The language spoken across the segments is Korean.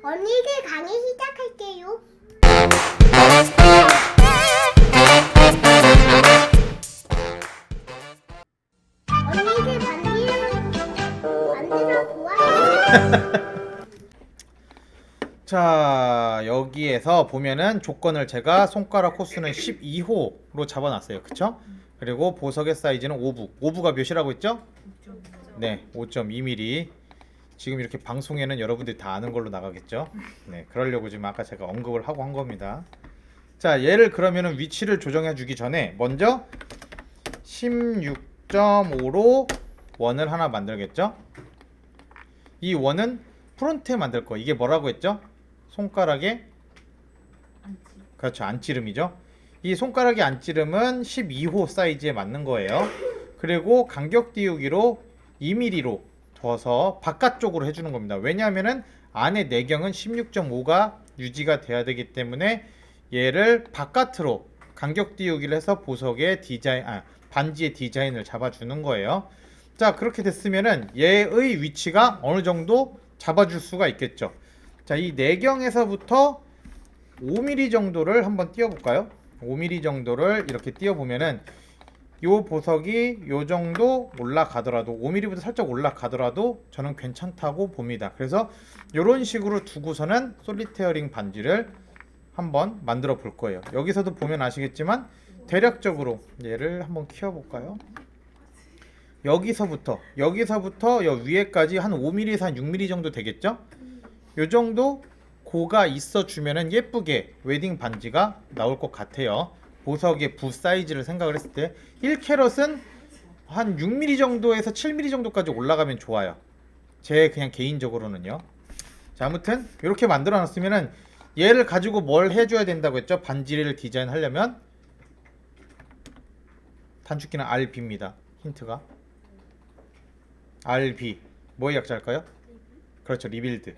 언니들 강의 시작할게요. 언니들 반지를 만들어 보아요. 자, 여기에서 보면은 조건을 제가 손가락 호수는 12호로 잡아놨어요. 그쵸? 그리고 보석의 사이즈는 5부. 5부가 몇이라고 했죠? 네, 5.2mm. 지금 이렇게 방송에는 여러분들이 다 아는 걸로 나가겠죠? 네, 그러려고 지금 아까 제가 언급을 하고 한 겁니다. 자, 얘를 그러면은 위치를 조정해 주기 전에 먼저 16.5로 원을 하나 만들겠죠? 이 원은 프론트에 만들 거. 이게 뭐라고 했죠? 손가락의 그렇죠, 안찌름이죠. 이 손가락의 안찌름은 12호 사이즈에 맞는 거예요. 그리고 간격 띄우기로 2mm로 둬서 바깥쪽으로 해주는 겁니다. 왜냐하면은 안에 내경은 16.5가 유지가 돼야 되기 때문에 얘를 바깥으로 간격 띄우기를 해서 보석의 디자인, 반지의 디자인을 잡아주는 거예요. 자, 그렇게 됐으면은 얘의 위치가 어느 정도 잡아줄 수가 있겠죠. 자, 이 내경에서부터 5mm 정도를 한번 띄워볼까요? 5mm 정도를 이렇게 띄워보면은 요 보석이 요 정도 올라가더라도 5mm보다 살짝 올라가더라도 저는 괜찮다고 봅니다. 그래서 요런 식으로 두고서는 솔리테어링 반지를 한번 만들어 볼 거예요. 여기서도 보면 아시겠지만 대략적으로 얘를 한번 키워볼까요? 여기서부터 요 위에까지 한 5mm에서 한 6mm 정도 되겠죠? 요 정도 고가 있어 주면은 예쁘게 웨딩 반지가 나올 것 같아요. 보석의 부 사이즈를 생각을 했을 때 1캐럿은 한 6mm 정도에서 7mm 정도까지 올라가면 좋아요. 제 그냥 개인적으로는요. 자, 아무튼 이렇게 만들어 놨으면은 얘를 가지고 뭘 해줘야 된다고 했죠? 반지를 디자인하려면 단축키는 RB입니다. 힌트가 RB 뭐의 약자일까요? 그렇죠, 리빌드.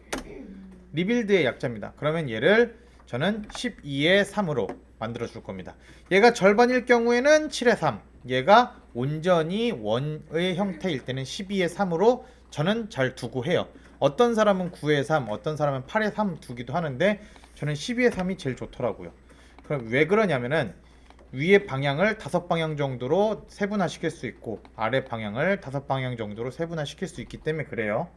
리빌드의 약자입니다. 그러면 얘를 저는 12의 3으로 만들어 줄 겁니다. 얘가 절반일 경우에는 7의 3, 얘가 온전히 원의 형태일 때는 12의 3으로 저는 잘 두고 해요. 어떤 사람은 9의 3, 어떤 사람은 8의 3 두기도 하는데 저는 12의 3이 제일 좋더라고요. 그럼 왜 그러냐면은 위의 방향을 5방향 정도로 세분화시킬 수 있고 아래 방향을 5방향 정도로 세분화시킬 수 있기 때문에 그래요.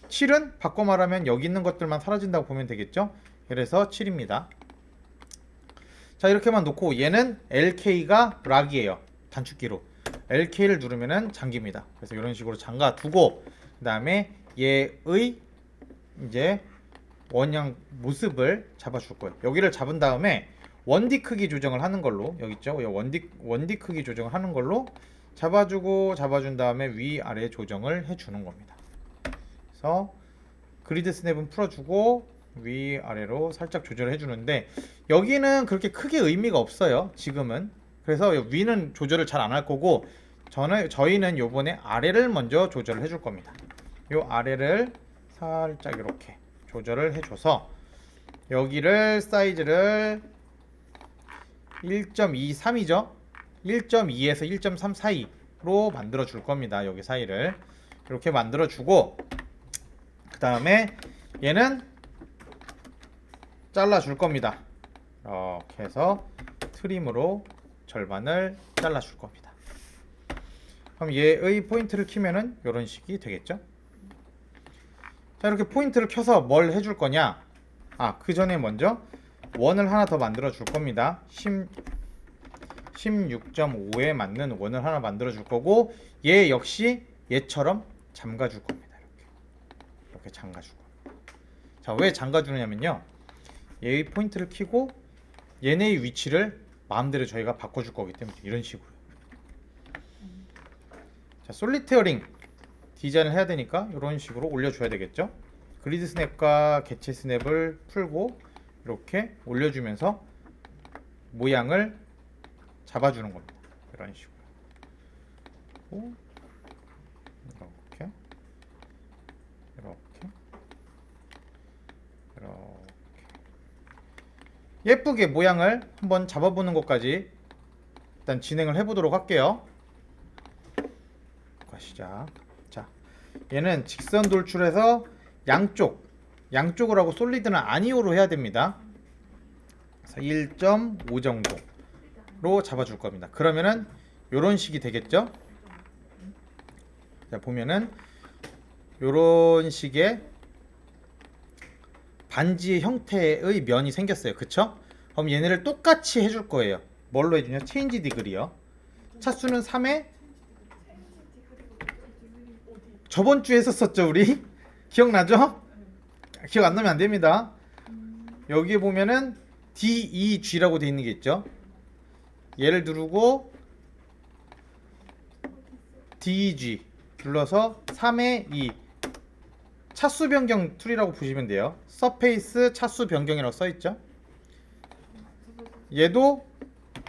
7은 바꿔 말하면 여기 있는 것들만 사라진다고 보면 되겠죠. 그래서 7입니다. 자, 이렇게만 놓고 얘는 LK가 락이에요. 단축키로 LK를 누르면은 잠깁니다. 그래서 이런 식으로 잠가 두고 그 다음에 얘의 이제 원형 모습을 잡아 줄 거예요. 여기를 잡은 다음에 원디 크기 조정을 하는 걸로, 여기 있죠? 원디 크기 조정을 하는 걸로 잡아준 다음에 위아래 조정을 해주는 겁니다. 그래서 그리드 스냅은 풀어주고 위아래로 살짝 조절을 해주는데 여기는 그렇게 크게 의미가 없어요, 지금은. 그래서 위는 조절을 잘 안 할 거고 저희는 요번에 아래를 먼저 조절을 해줄 겁니다. 요 아래를 살짝 이렇게 조절을 해줘서 여기를 사이즈를 1.23이죠 1.2에서 1.3 사이로 만들어 줄 겁니다. 여기 사이를 이렇게 만들어 주고 그 다음에 얘는 잘라 줄 겁니다. 이렇게 해서 트림으로 절반을 잘라 줄 겁니다. 그럼 얘의 포인트를 키면은 이런 식이 되겠죠. 자, 이렇게 포인트를 켜서 뭘 해줄 거냐, 그 전에 먼저 원을 하나 더 만들어 줄 겁니다. 16.5에 맞는 원을 하나 만들어 줄 거고 얘 역시 얘처럼 잠가 줄 겁니다. 이렇게 잠가 주고. 자, 왜 잠가 주느냐면요, 얘의 포인트를 켜고 얘네의 위치를 마음대로 저희가 바꿔줄 거기 때문에 이런 식으로. 자, 솔리테어링 디자인을 해야 되니까 이런 식으로 올려줘야 되겠죠. 그리드 스냅과 개체 스냅을 풀고 이렇게 올려주면서 모양을 잡아주는 겁니다. 이런 식으로. 이렇게 예쁘게 모양을 한번 잡아보는 것까지 일단 진행을 해보도록 할게요. 시작. 자, 얘는 직선 돌출해서 양쪽으로 하고 솔리드는 아니오로 해야 됩니다. 그래서 1.5 정도로 잡아줄 겁니다. 그러면은 요런 식이 되겠죠? 자, 보면은 요런 식의 반지의 형태의 면이 생겼어요. 그쵸? 그럼 얘네를 똑같이 해줄 거예요. 뭘로 해주냐? 체인지 디그리요. 차수는 3에 저번 주에 했었었죠, 우리? 기억나죠? 기억 안 나면 안 됩니다. 여기에 보면은 DEG라고 돼 있는 게 있죠. 얘를 누르고 DEG 눌러서 3에 2 차수 변경 툴이라고 보시면 돼요. 서페이스 차수 변경이라고 써 있죠. 얘도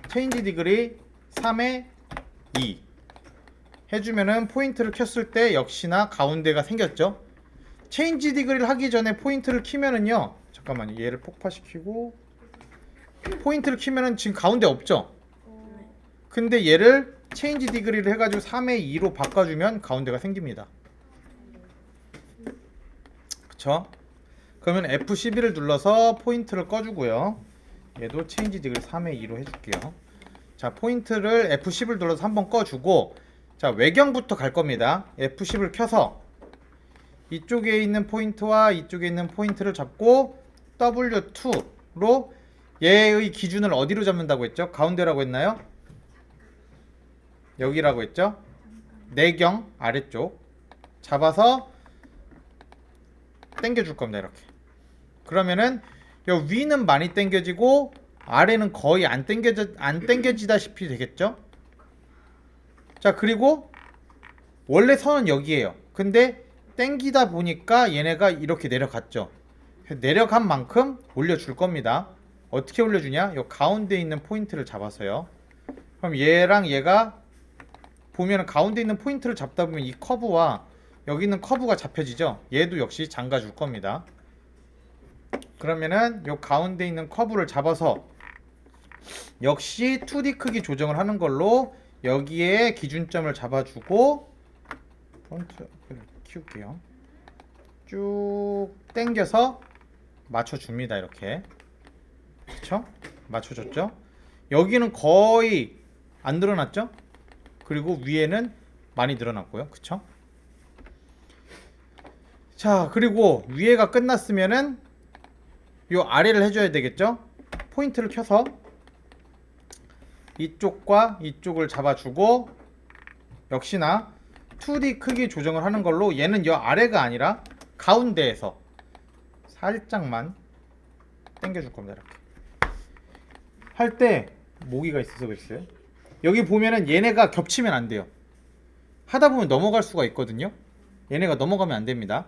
체인지 디그리 3에 2 해주면은 포인트를 켰을 때 역시나 가운데가 생겼죠. 체인지 디그리를 하기 전에 포인트를 키면은요, 잠깐만요, 얘를 폭파시키고 포인트를 키면은 지금 가운데 없죠. 근데 얘를 체인지 디그리를 해가지고 3에 2로 바꿔주면 가운데가 생깁니다. 그쵸? 그러면 F12를 눌러서 포인트를 꺼주고요. 얘도 체인지 디그리 3에 2로 해줄게요. 자, 포인트를 F10을 눌러서 한번 꺼주고, 자, 외경부터 갈 겁니다. F10을 켜서 이쪽에 있는 포인트와 이쪽에 있는 포인트를 잡고 W2로 얘의 기준을 어디로 잡는다고 했죠? 가운데라고 했나요? 여기라고 했죠? 내경 아래쪽 잡아서 당겨줄 겁니다. 이렇게. 그러면은 요 위는 많이 당겨지고 아래는 거의 안 당겨지다시피 되겠죠? 자, 그리고 원래 선은 여기에요. 근데 당기다 보니까 얘네가 이렇게 내려갔죠. 내려간 만큼 올려줄 겁니다. 어떻게 올려주냐? 요 가운데 있는 포인트를 잡아서요. 그럼 얘랑 얘가 보면 가운데 있는 포인트를 잡다 보면 이 커브와 여기 있는 커브가 잡혀지죠. 얘도 역시 잠가줄 겁니다. 그러면은 요 가운데 있는 커브를 잡아서 역시 2D 크기 조정을 하는 걸로 여기에 기준점을 잡아주고 폰트를 키울게요. 쭉 당겨서 맞춰줍니다. 이렇게. 그쵸? 맞춰줬죠? 여기는 거의 안 늘어났죠? 그리고 위에는 많이 늘어났고요. 그쵸? 자, 그리고 위에가 끝났으면은 요 아래를 해줘야 되겠죠? 포인트를 켜서 이쪽과 이쪽을 잡아주고 역시나 2D 크기 조정을 하는 걸로 얘는 요 아래가 아니라 가운데에서 살짝만 당겨줄 겁니다. 이렇게 할 때 모기가 있어서 그랬어요. 여기 보면은 얘네가 겹치면 안 돼요. 하다 보면 넘어갈 수가 있거든요. 얘네가 넘어가면 안 됩니다.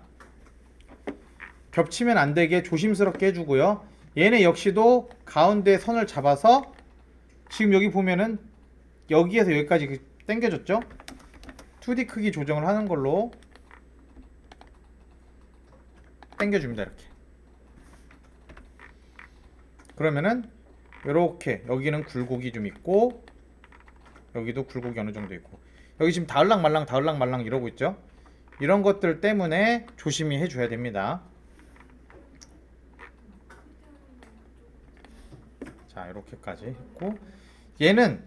겹치면 안 되게 조심스럽게 해주고요. 얘네 역시도 가운데 선을 잡아서 지금 여기 보면은 여기에서 여기까지 당겨졌죠? 2D 크기 조정을 하는 걸로 당겨줍니다. 이렇게. 그러면은 이렇게 여기는 굴곡이 좀 있고 여기도 굴곡이 어느 정도 있고 여기 지금 다을랑말랑 이러고 있죠? 이런 것들 때문에 조심히 해줘야 됩니다. 자, 이렇게까지 했고 얘는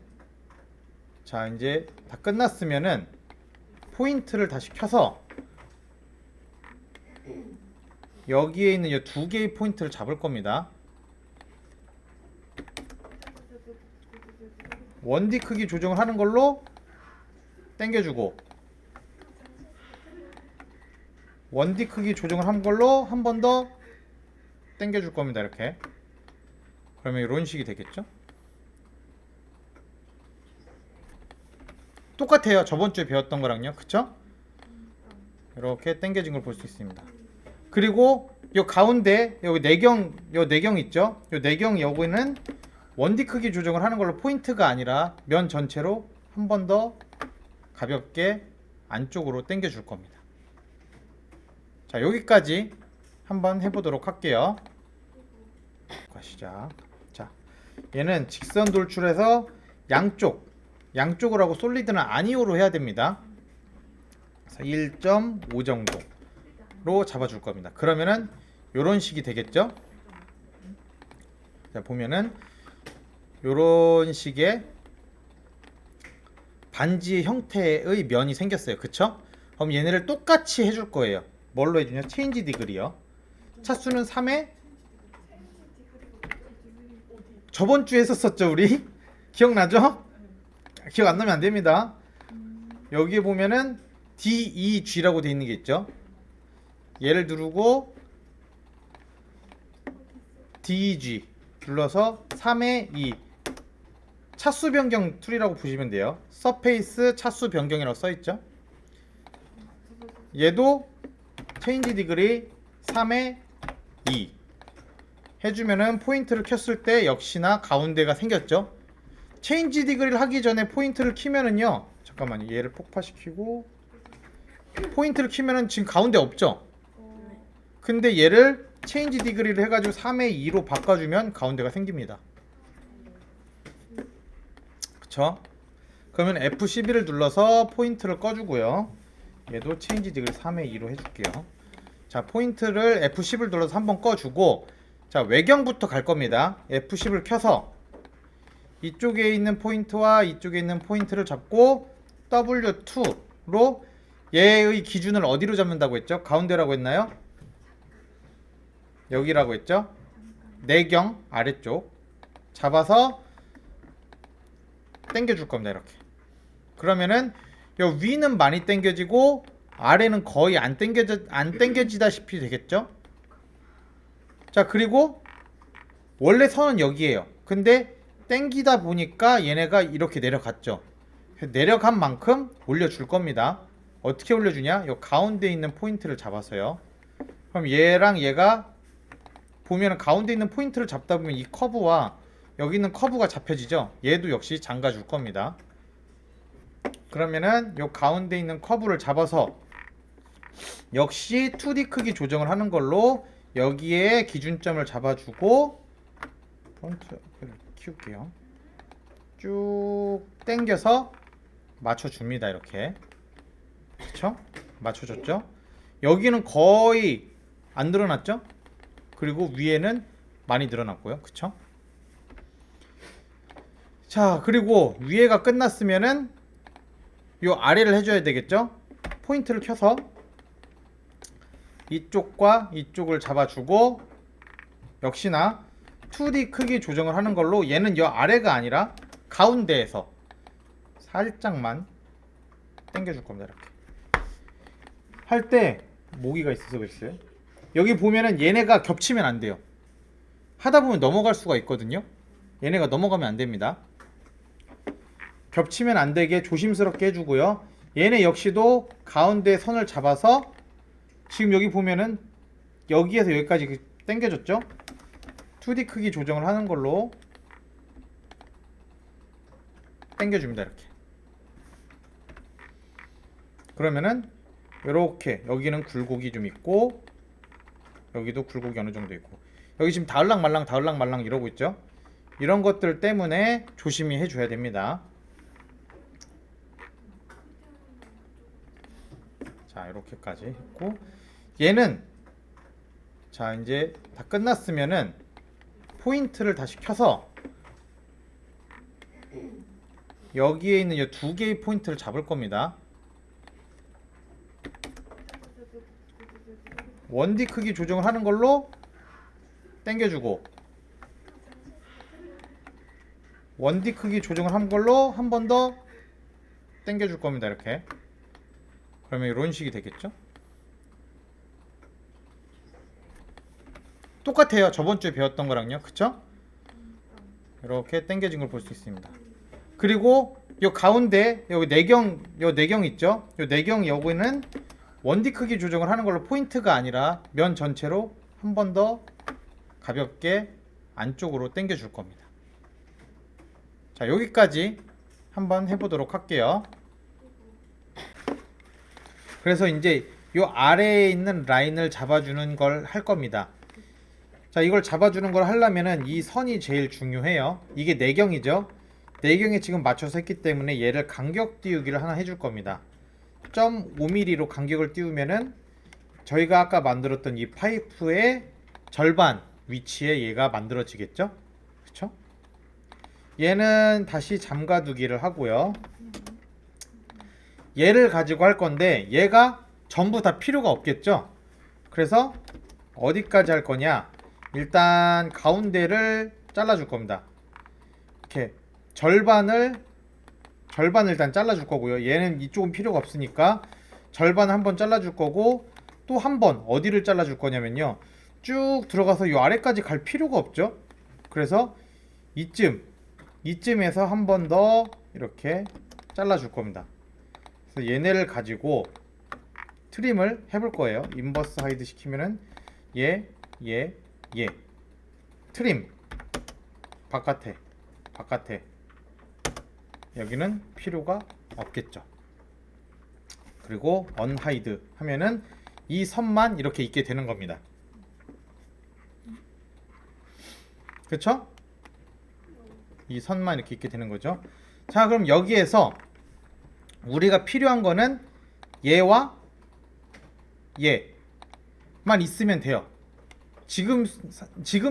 자 이제 다 끝났으면은 포인트를 다시 켜서 여기에 있는 이 두 개의 포인트를 잡을 겁니다. 1D 크기 조정을 하는 걸로 당겨주고 1D 크기 조정을 한 걸로 한 번 더 당겨줄 겁니다. 이렇게. 그러면 이런 식이 되겠죠? 똑같아요. 저번 주에 배웠던 거랑요. 그쵸? 이렇게 당겨진 걸 볼 수 있습니다. 그리고 요 가운데 여기 요 내경 있죠? 요 내경 여기는 1D 크기 조정을 하는 걸로 포인트가 아니라 면 전체로 한 번 더 가볍게 안쪽으로 당겨 줄 겁니다. 자, 여기까지 한번 해보도록 할게요. 시작. 자, 얘는 직선 돌출해서 양쪽으로 하고 솔리드는 아니오로 해야 됩니다. 1.5 정도로 잡아줄 겁니다. 그러면은 요런 식이 되겠죠? 자, 보면은 요런 식의 반지의 형태의 면이 생겼어요. 그쵸? 그럼 얘네를 똑같이 해줄 거예요. 뭘로 해주냐? 체인지 디그리요. 차수는 3에 저번 주에 했었었죠, 우리? 기억나죠? 기억 안 나면 안 됩니다. 여기에 보면은 DEG라고 돼 있는 게 있죠. 얘를 누르고 DEG 눌러서 3에 2 차수 변경 툴이라고 보시면 돼요. 서페이스 차수 변경이라고 써 있죠. 얘도 체인지 디그리 3에 2 해주면은 포인트를 켰을 때 역시나 가운데가 생겼죠. 체인지 디그리를 하기 전에 포인트를 키면은요, 잠깐만요, 얘를 폭파시키고 포인트를 키면은 지금 가운데 없죠. 근데 얘를 체인지 디그리를 해가지고 3에 2로 바꿔주면 가운데가 생깁니다. 그쵸? 그러면 F12를 눌러서 포인트를 꺼주고요. 얘도 체인지 디그리 3에 2로 해줄게요. 자, 포인트를 F10을 눌러서 한번 꺼주고, 자, 외경부터 갈 겁니다. F10을 켜서 이쪽에 있는 포인트와 이쪽에 있는 포인트를 잡고 W2로 얘의 기준을 어디로 잡는다고 했죠? 가운데라고 했나요? 여기라고 했죠? 내경 아래쪽 잡아서 당겨줄 겁니다. 이렇게. 그러면은 요 위는 많이 당겨지고 아래는 거의 안 당겨지다시피 되겠죠? 자, 그리고 원래 선은 여기에요. 근데 당기다 보니까 얘네가 이렇게 내려갔죠. 내려간 만큼 올려줄 겁니다. 어떻게 올려주냐? 요 가운데 있는 포인트를 잡아서요. 그럼 얘랑 얘가 보면 가운데 있는 포인트를 잡다 보면 이 커브와 여기 있는 커브가 잡혀지죠. 얘도 역시 잠가줄 겁니다. 그러면은 요 가운데 있는 커브를 잡아서 역시 2D 크기 조정을 하는 걸로 여기에 기준점을 잡아주고 폰트를 키울게요. 쭉 당겨서 맞춰줍니다. 이렇게. 그쵸? 맞춰줬죠? 여기는 거의 안 늘어났죠? 그리고 위에는 많이 늘어났고요. 그쵸? 자, 그리고 위에가 끝났으면은 요 아래를 해줘야 되겠죠? 포인트를 켜서 이쪽과 이쪽을 잡아주고 역시나 2D 크기 조정을 하는 걸로 얘는 요 아래가 아니라 가운데에서 살짝만 당겨줄 겁니다. 이렇게 할 때 모기가 있어서 그랬어요. 여기 보면은 얘네가 겹치면 안 돼요. 하다 보면 넘어갈 수가 있거든요. 얘네가 넘어가면 안 됩니다. 겹치면 안 되게 조심스럽게 해주고요. 얘네 역시도 가운데 선을 잡아서 지금 여기 보면은 여기에서 여기까지 당겨졌죠? 2D 크기 조정을 하는 걸로 당겨줍니다. 이렇게. 그러면은 이렇게 여기는 굴곡이 좀 있고 여기도 굴곡이 어느 정도 있고 여기 지금 닿을랑말랑 이러고 있죠? 이런 것들 때문에 조심히 해줘야 됩니다. 자, 이렇게까지 했고 얘는 자 이제 다 끝났으면은 포인트를 다시 켜서 여기에 있는 이 두 개의 포인트를 잡을 겁니다. 1D 크기 조정을 하는 걸로 당겨주고 1D 크기 조정을 한 걸로 한 번 더 당겨줄 겁니다. 이렇게. 그러면 이런 식이 되겠죠? 똑같아요. 저번 주에 배웠던 거랑요. 그쵸? 이렇게 당겨진 걸 볼 수 있습니다. 그리고 요 가운데 여기 내경 있죠? 요 내경 여기는 1D 크기 조정을 하는 걸로 포인트가 아니라 면 전체로 한 번 더 가볍게 안쪽으로 당겨 줄 겁니다. 자, 여기까지 한번 해보도록 할게요. 그래서 이제 요 아래에 있는 라인을 잡아주는 걸 할 겁니다. 자, 이걸 잡아주는 걸 하려면은 이 선이 제일 중요해요. 이게 내경이죠. 내경에 지금 맞춰서 했기 때문에 얘를 간격 띄우기를 하나 해줄 겁니다. 0.5mm로 간격을 띄우면은 저희가 아까 만들었던 이 파이프의 절반 위치에 얘가 만들어지겠죠? 그쵸? 얘는 다시 잠가두기를 하고요. 얘를 가지고 할 건데 얘가 전부 다 필요가 없겠죠? 그래서 어디까지 할 거냐? 일단 가운데를 잘라줄 겁니다. 이렇게 절반을 일단 잘라줄 거고요. 얘는 이쪽은 필요가 없으니까 절반을 한번 잘라줄 거고, 또 한 번 어디를 잘라줄 거냐면요, 쭉 들어가서 이 아래까지 갈 필요가 없죠. 그래서 이쯤에서 한 번 더 이렇게 잘라줄 겁니다. 그래서 얘네를 가지고 트림을 해볼 거예요. 인버스 하이드 시키면은 얘 트림 바깥에 여기는 필요가 없겠죠. 그리고 언하이드 하면은 이 선만 이렇게 있게 되는 겁니다. 그쵸? 이 선만 이렇게 있게 되는 거죠. 자, 그럼 여기에서 우리가 필요한 거는 얘와 얘만 있으면 돼요. 지금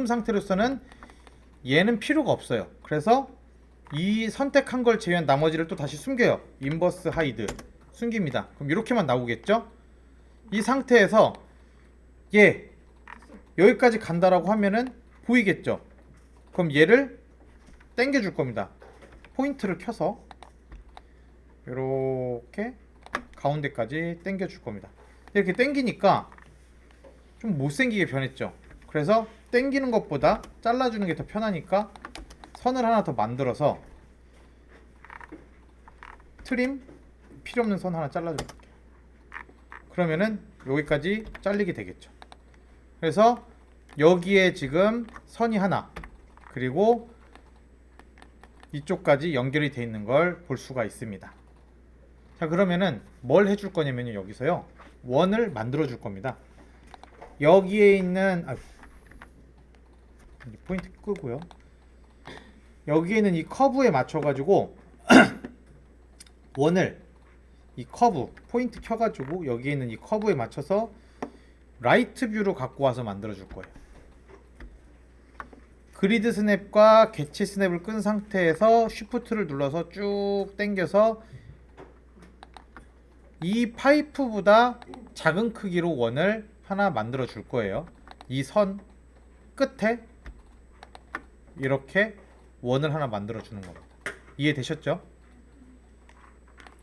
상태로서는 얘는 필요가 없어요. 그래서 이 선택한 걸 제외한 나머지를 또 다시 숨겨요. 인버스 하이드 숨깁니다. 그럼 이렇게만 나오겠죠? 이 상태에서 얘 여기까지 간다라고 하면은 보이겠죠? 그럼 얘를 당겨 줄 겁니다. 포인트를 켜서 이렇게 가운데까지 당겨 줄 겁니다. 이렇게 당기니까 좀 못생기게 변했죠. 그래서 당기는 것보다 잘라주는 게 더 편하니까 선을 하나 더 만들어서 트림 필요 없는 선 하나 잘라줄게요. 그러면은 여기까지 잘리게 되겠죠. 그래서 여기에 지금 선이 하나, 그리고 이쪽까지 연결이 되어 있는 걸 볼 수가 있습니다. 자, 그러면은 뭘 해줄 거냐면요, 여기서요 원을 만들어 줄 겁니다. 여기에 있는 포인트 끄고요. 여기에 있는 이 커브에 맞춰 가지고 원을 이 커브 포인트 켜 가지고 여기에 있는 이 커브에 맞춰서 라이트 뷰로 갖고 와서 만들어 줄 거예요. 그리드 스냅과 개치 스냅을 끈 상태에서 쉬프트를 눌러서 쭉 당겨서 이 파이프보다 작은 크기로 원을 하나 만들어 줄 거예요. 이 선 끝에 이렇게 원을 하나 만들어 주는 겁니다. 이해되셨죠?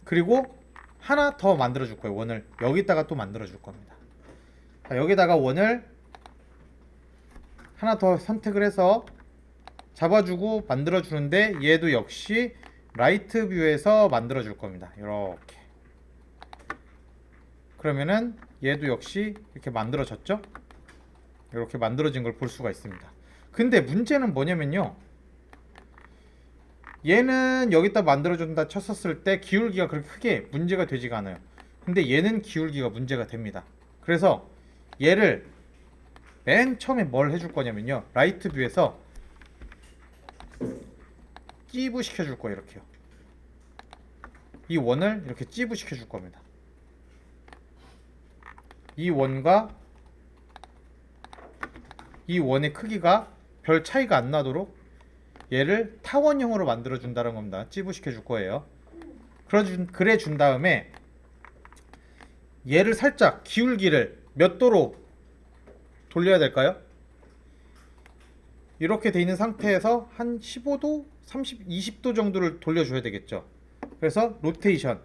그리고 하나 더 만들어 줄 거예요. 원을 여기다가 또 만들어 줄 겁니다. 자, 여기다가 원을 하나 더 선택을 해서 잡아주고 만들어 주는데 얘도 역시 라이트 뷰에서 만들어 줄 겁니다. 이렇게. 그러면은 얘도 역시 이렇게 만들어졌죠? 이렇게 만들어진 걸 볼 수가 있습니다. 근데 문제는 뭐냐면요, 얘는 여기다 만들어준다 쳤었을 때 기울기가 그렇게 크게 문제가 되지가 않아요. 근데 얘는 기울기가 문제가 됩니다. 그래서 얘를 맨 처음에 뭘 해줄 거냐면요, 라이트 뷰에서 찌부 시켜줄 거예요. 이렇게요. 이 원을 이렇게 찌부 시켜줄 겁니다. 이 원과 이 원의 크기가 별 차이가 안 나도록 얘를 타원형으로 만들어 준다는 겁니다. 찌부시켜 줄 거예요. 그래 준 다음에 얘를 살짝 기울기를 몇 도로 돌려야 될까요? 이렇게 돼 있는 상태에서 한 15도, 30, 20도 정도를 돌려줘야 되겠죠. 그래서 로테이션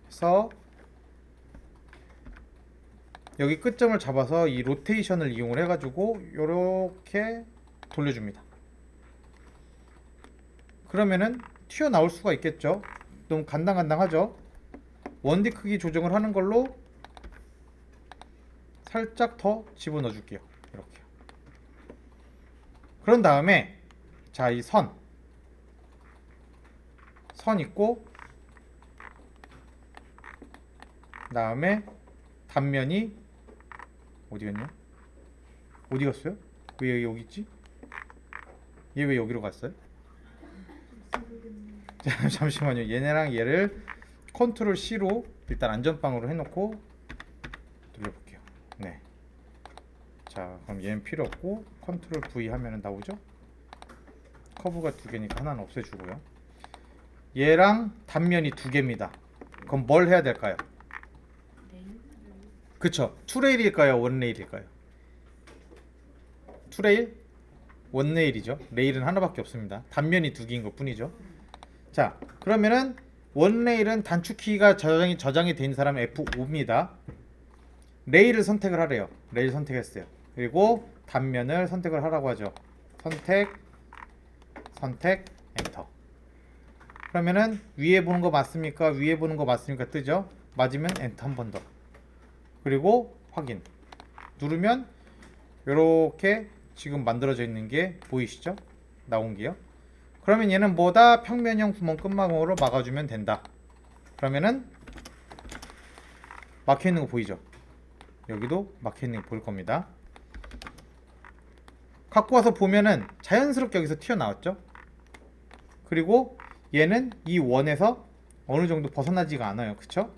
해서 여기 끝점을 잡아서 이 로테이션을 이용을 해가지고 이렇게 돌려줍니다. 그러면은 튀어나올 수가 있겠죠. 너무 간당간당하죠. 원디 크기 조정을 하는 걸로 살짝 더 집어넣어 줄게요. 이렇게. 그런 다음에 자, 이 선 있고, 다음에 단면이 어디 갔냐? 어디 갔어요? 왜 여기 있지? 얘 왜 여기로 갔어요? 자, 잠시만요. 얘네랑 얘를 컨트롤 C로 일단 안전빵으로 해놓고 돌려볼게요. 네. 자, 그럼 얘는 필요 없고 컨트롤 V 하면은 나오죠? 커브가 두 개니까 하나는 없애주고요. 얘랑 단면이 두 개입니다. 그럼 뭘 해야 될까요? 그쵸? 투레일일까요? 원레일일까요? 투레일? 원레일이죠. 레일은 하나밖에 없습니다. 단면이 두 개인 것 뿐이죠. 자, 그러면은 원레일은 단축키가 저장이 된 사람은 F5입니다. 레일을 선택을 하래요. 레일 선택했어요. 그리고 단면을 선택을 하라고 하죠. 선택, 엔터. 그러면은 위에 보는 거 맞습니까? 위에 보는 거 맞습니까? 뜨죠? 맞으면 엔터 한 번 더. 그리고 확인. 누르면 이렇게 지금 만들어져 있는 게 보이시죠? 나온 게요. 그러면 얘는 뭐다? 평면형 구멍 끝마감으로 막아주면 된다. 그러면은 막혀 있는 거 보이죠? 여기도 막혀 있는 거 보일 겁니다. 갖고 와서 보면은 자연스럽게 여기서 튀어나왔죠? 그리고 얘는 이 원에서 어느 정도 벗어나지가 않아요. 그쵸?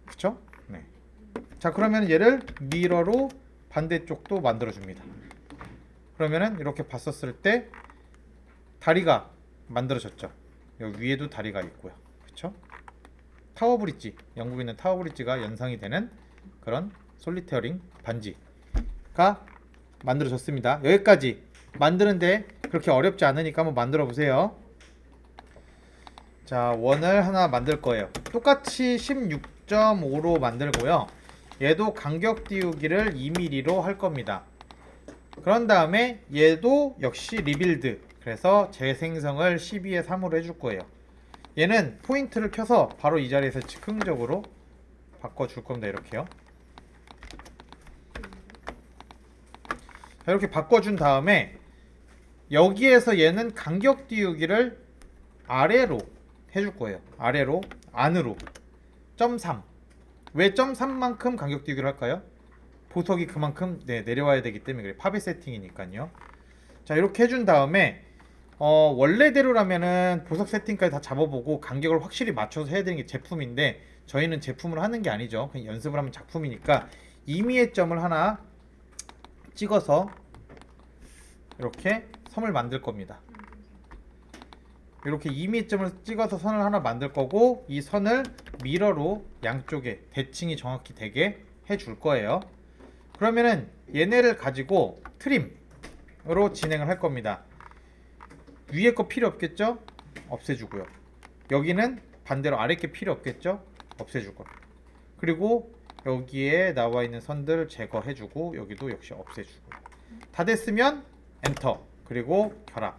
그쵸? 네. 자, 그러면 얘를 미러로 반대쪽도 만들어줍니다. 그러면은 이렇게 봤었을 때 다리가 만들어졌죠. 여기 위에도 다리가 있고요. 그쵸? 타워 브릿지, 영국에 있는 타워 브릿지가 연상이 되는 그런 솔리테어링 반지가 만들어졌습니다. 여기까지 만드는데 그렇게 어렵지 않으니까 한번 만들어 보세요. 자, 원을 하나 만들 거예요. 똑같이 16.5로 만들고요. 얘도 간격 띄우기를 2mm로 할 겁니다. 그런 다음에 얘도 역시 리빌드, 그래서 재생성을 12에 3으로 해줄 거예요. 얘는 포인트를 켜서 바로 이 자리에서 즉흥적으로 바꿔줄 겁니다. 이렇게요. 이렇게 바꿔준 다음에 여기에서 얘는 간격 띄우기를 아래로 해줄 거예요. 아래로, 안으로 0.3. 왜 0.3만큼 간격 띄우기를 할까요? 보석이 그만큼 내려와야 되기 때문에 그래. 팝의 세팅이니까요. 자, 이렇게 해준 다음에 원래대로라면은 보석 세팅까지 다 잡아보고 간격을 확실히 맞춰서 해야 되는 게 제품인데 저희는 제품을 하는 게 아니죠. 그냥 연습을 하면 작품이니까 임의의 점을 하나 찍어서 이렇게 섬을 만들 겁니다. 이렇게 임의의 점을 찍어서 선을 하나 만들 거고 이 선을 미러로 양쪽에 대칭이 정확히 되게 해줄 거예요. 그러면은 얘네를 가지고 트림으로 진행을 할 겁니다. 위에 거 필요 없겠죠? 없애주고요. 여기는 반대로 아래 게 필요 없겠죠? 없애주고. 그리고 여기에 나와 있는 선들 제거해주고 여기도 역시 없애주고. 다 됐으면 엔터. 그리고 결합.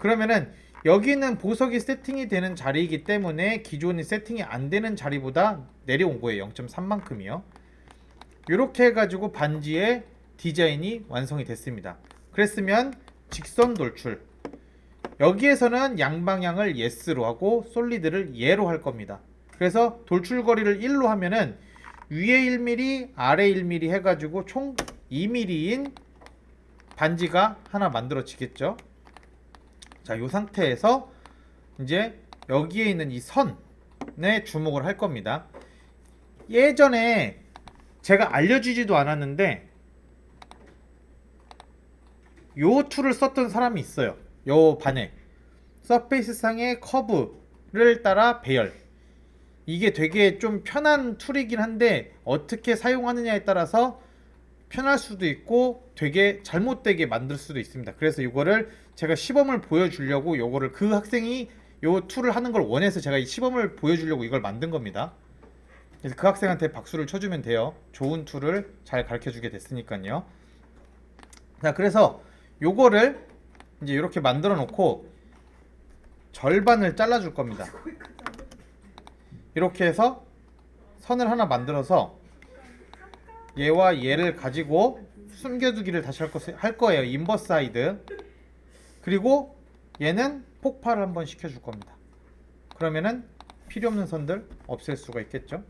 그러면은 여기는 보석이 세팅이 되는 자리이기 때문에 기존이 세팅이 안 되는 자리보다 내려온 거예요. 0.3만큼이요. 이렇게 해가지고 반지의 디자인이 완성이 됐습니다. 그랬으면 직선 돌출. 여기에서는 양방향을 yes로 하고 솔리드를 예로 할 겁니다. 그래서 돌출 거리를 1로 하면은 위에 1mm, 아래 1mm 해가지고 총 2mm인 반지가 하나 만들어지겠죠. 자, 이 상태에서 이제 여기에 있는 이 선에 주목을 할 겁니다. 예전에 제가 알려주지도 않았는데 요 툴을 썼던 사람이 있어요. 요 반에 서페이스 상의 커브를 따라 배열. 이게 되게 좀 편한 툴이긴 한데 어떻게 사용하느냐에 따라서 편할 수도 있고 되게 잘못되게 만들 수도 있습니다. 그래서 이거를 제가 시범을 보여주려고 요거를 그 학생이 요 툴을 하는 걸 원해서 제가 이 시범을 보여주려고 이걸 만든 겁니다. 그래서 그 학생한테 박수를 쳐주면 돼요. 좋은 툴을 잘 가르쳐주게 됐으니까요. 자, 그래서 요거를 이제 이렇게 만들어 놓고 절반을 잘라줄 겁니다. 이렇게 해서 선을 하나 만들어서 얘와 얘를 가지고 숨겨두기를 다시 할 거예요. 인버사이드. 그리고 얘는 폭발을 한번 시켜줄 겁니다. 그러면은 필요 없는 선들 없앨 수가 있겠죠.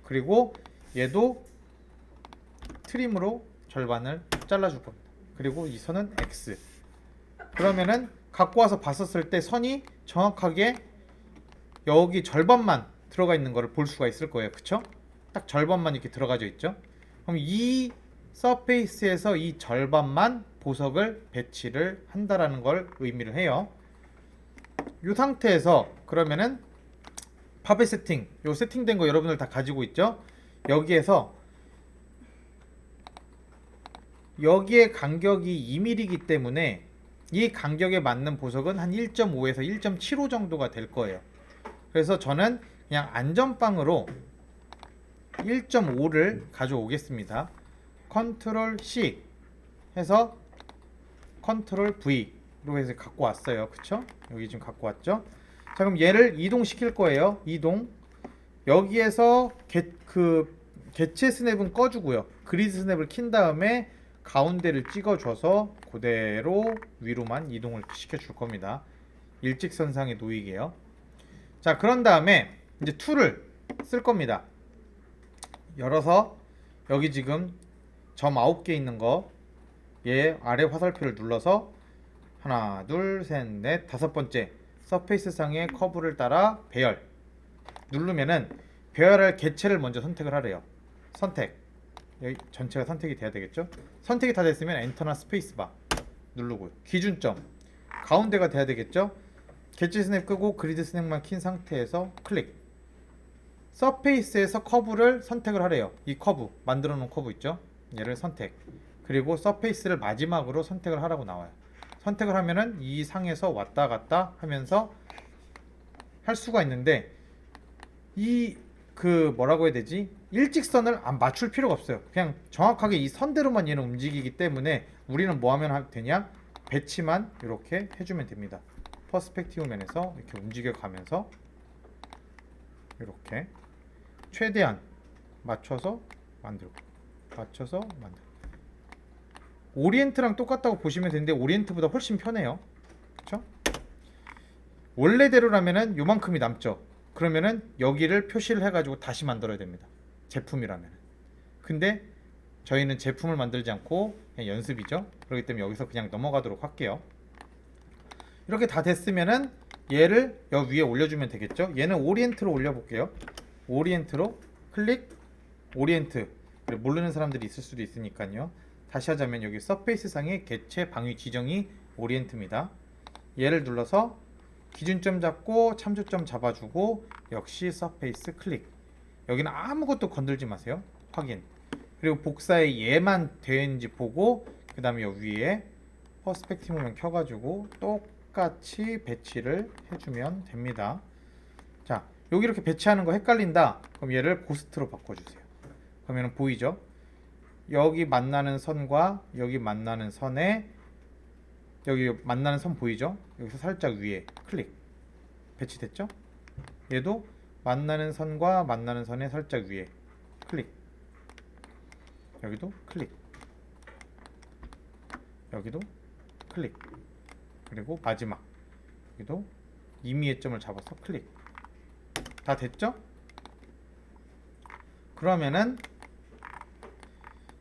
그리고 얘도 트림으로 절반을 잘라줄 겁니다. 그리고 이 선은 X. 그러면은 갖고 와서 봤었을 때 선이 정확하게 여기 절반만 들어가 있는 거를 볼 수가 있을 거예요. 그쵸? 딱 절반만 이렇게 들어가져 있죠. 그럼 이 서페이스에서 이 절반만 보석을 배치를 한다라는 걸 의미를 해요. 이 상태에서 그러면은 팝의 세팅, 요 세팅된 거 여러분들 다 가지고 있죠? 여기에서 여기에 간격이 2mm이기 때문에 이 간격에 맞는 보석은 한 1.5에서 1.75 정도가 될 거예요. 그래서 저는 그냥 안전빵으로 1.5를 가져오겠습니다. 컨트롤 C 해서 컨트롤 V로 해서 갖고 왔어요. 그쵸? 여기 지금 갖고 왔죠? 자, 그럼 얘를 이동시킬 거예요. 이동. 여기에서 개체 스냅은 꺼주고요. 그리드 스냅을 킨 다음에 가운데를 찍어줘서 그대로 위로만 이동을 시켜줄 겁니다. 일직선상에 놓이게요. 자, 그런 다음에 이제 툴을 쓸 겁니다. 열어서 여기 지금 점 9개 있는 거 얘 아래 화살표를 눌러서 하나, 둘, 셋, 넷, 다섯 번째 서페이스 상의 커브를 따라 배열 누르면은 배열할 개체를 먼저 선택을 하래요. 선택. 여기 전체가 선택이 돼야 되겠죠? 선택이 다 됐으면 엔터나 스페이스바 누르고요. 기준점 가운데가 돼야 되겠죠? 개체 스냅 끄고 그리드 스냅만 킨 상태에서 클릭. 서페이스에서 커브를 선택을 하래요. 이 커브 만들어 놓은 커브 있죠? 얘를 선택. 그리고 서페이스를 마지막으로 선택을 하라고 나와요. 선택을 하면은 이 상에서 왔다 갔다 하면서 할 수가 있는데 이 뭐라고 해야 되지? 일직선을 안 맞출 필요가 없어요. 그냥 정확하게 이 선대로만 얘는 움직이기 때문에 우리는 뭐 하면 되냐? 배치만 이렇게 해주면 됩니다. 퍼스펙티브 면에서 이렇게 움직여 가면서 이렇게 최대한 맞춰서 만들고 맞춰서 만들고 오리엔트랑 똑같다고 보시면 되는데 오리엔트보다 훨씬 편해요. 그쵸? 원래대로라면은 요만큼이 남죠. 그러면은 여기를 표시를 해가지고 다시 만들어야 됩니다. 제품이라면. 근데 저희는 제품을 만들지 않고 그냥 연습이죠. 그렇기 때문에 여기서 그냥 넘어가도록 할게요. 이렇게 다 됐으면은 얘를 여기 위에 올려주면 되겠죠. 얘는 오리엔트로 올려볼게요. 오리엔트로 클릭, 오리엔트. 모르는 사람들이 있을 수도 있으니까요. 다시 하자면 여기 서페이스 상의 개체 방위 지정이 오리엔트입니다. 얘를 눌러서 기준점 잡고 참조점 잡아주고 역시 서페이스 클릭. 여기는 아무것도 건들지 마세요. 확인. 그리고 복사에 얘만 되는지 보고 그 다음에 여기 위에 퍼스펙티브만 켜가지고 똑같이 배치를 해주면 됩니다. 자, 여기 이렇게 배치하는 거 헷갈린다. 그럼 얘를 고스트로 바꿔주세요. 그러면 보이죠? 여기 만나는 선과 여기 만나는 선에 여기 만나는 선 보이죠? 여기서 살짝 위에 클릭. 배치됐죠? 얘도 만나는 선과 만나는 선에 살짝 위에 클릭. 여기도 클릭. 여기도 클릭. 그리고 마지막 여기도 임의의 점을 잡아서 클릭. 다 됐죠? 그러면은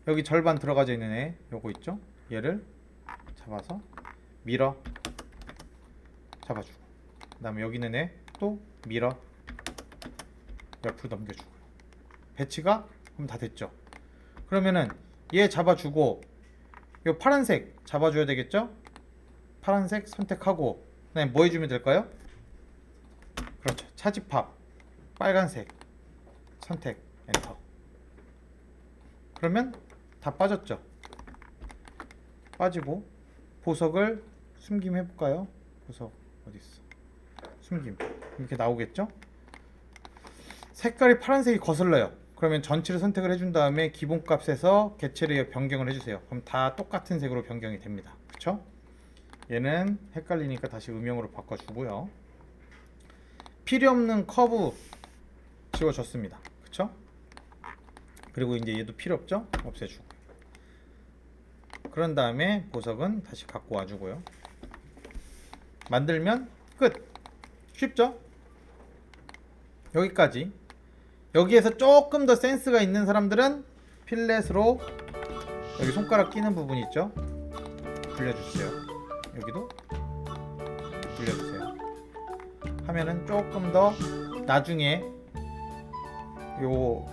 여기 절반 들어가져 있는 애 요거 있죠? 얘를 잡아서 밀어 잡아주고 그 다음에 여기 있는 애 또 밀어 옆으로 넘겨주고 배치가 그럼 다 됐죠? 그러면은 얘 잡아주고 요 파란색 잡아줘야 되겠죠? 파란색 선택하고 그다음에 뭐 해주면 될까요? 그렇죠. 차지팝 빨간색 선택 엔터. 그러면 다 빠졌죠? 빠지고 보석을 숨김 해볼까요? 보석 어딨어? 숨김 이렇게 나오겠죠? 색깔이 파란색이 거슬러요. 그러면 전체를 선택을 해준 다음에 기본값에서 개체를 변경을 해주세요. 그럼 다 똑같은 색으로 변경이 됩니다. 그쵸? 얘는 헷갈리니까 다시 음영으로 바꿔주고요. 필요없는 커브 지워줬습니다. 그쵸? 그리고 이제 얘도 필요 없죠? 없애주고. 그런 다음에 보석은 다시 갖고 와주고요. 만들면 끝! 쉽죠? 여기까지. 여기에서 조금 더 센스가 있는 사람들은 필렛으로 여기 손가락 끼는 부분 있죠? 굴려주세요. 여기도 굴려주세요. 하면은 조금 더 나중에 요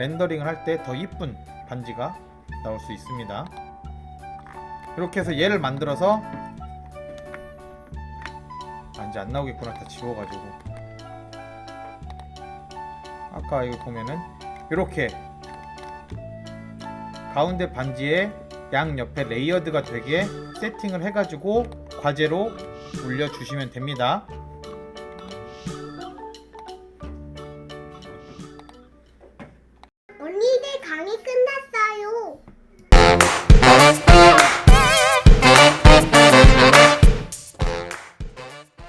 렌더링을 할 때 더 이쁜 반지가 나올 수 있습니다. 이렇게 해서 얘를 만들어서 이제 안 나오겠구나. 다 지워가지고. 아까 이거 보면은 이렇게 가운데 반지에 양 옆에 레이어드가 되게 세팅을 해가지고 과제로 올려주시면 됩니다. 언니들 강의 끝났어요.